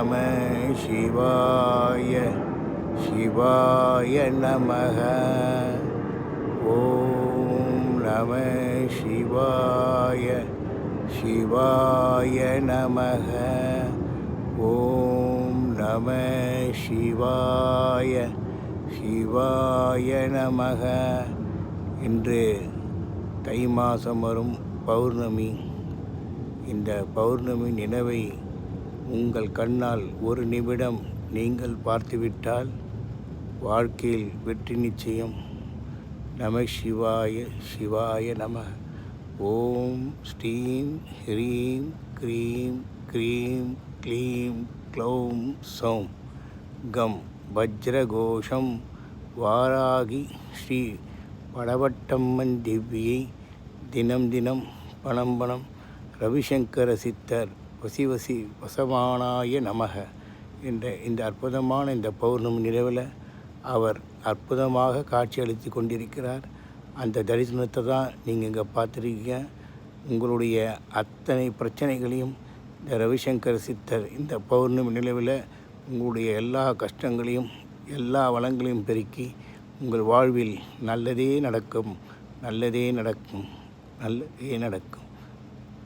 நம சிவாய சிவாய நமக. ஓம் நம சிவாய சிவாய நமக. ஓம் நம சிவாய சிவாய நமக. இன்று தை மாதம் வரும் பௌர்ணமி. இந்த பௌர்ணமி நிலவை உங்கள் கண்ணால் ஒரு நிமிடம் நீங்கள் பார்த்துவிட்டால் வாழ்க்கையில் வெற்றி நிச்சயம். நம சிவாய சிவாய நம. ஓம் ஸ்ரீம் ஹ்ரீம் க்ரீம் க்ரீம் க்ளீம் க்ளௌம் சௌம் கம் வஜ்ரகோஷம் வாராகி ஸ்ரீ வடவட்டம்மன் திவ்யை தினம் தினம் பணம் பணம் ரவிசங்கர சித்தர் வசி வசமானாய நமக என்ற இந்த அற்புதமான இந்த பௌர்ணமி நிலவில் அவர் அற்புதமாக காட்சியளித்து கொண்டிருக்கிறார். அந்த தரிசனத்தை தான் நீங்கள் இங்கே பார்த்துருக்கீங்க. உங்களுடைய அத்தனை பிரச்சனைகளையும் இந்த ரவிசங்கர சித்தர் இந்த பௌர்ணமி நிலவில் உங்களுடைய எல்லா கஷ்டங்களையும் எல்லா வளங்களையும் பெருக்கி உங்கள் வாழ்வில் நல்லதே நடக்கும், நல்லதே நடக்கும், நல்லதே நடக்கும்.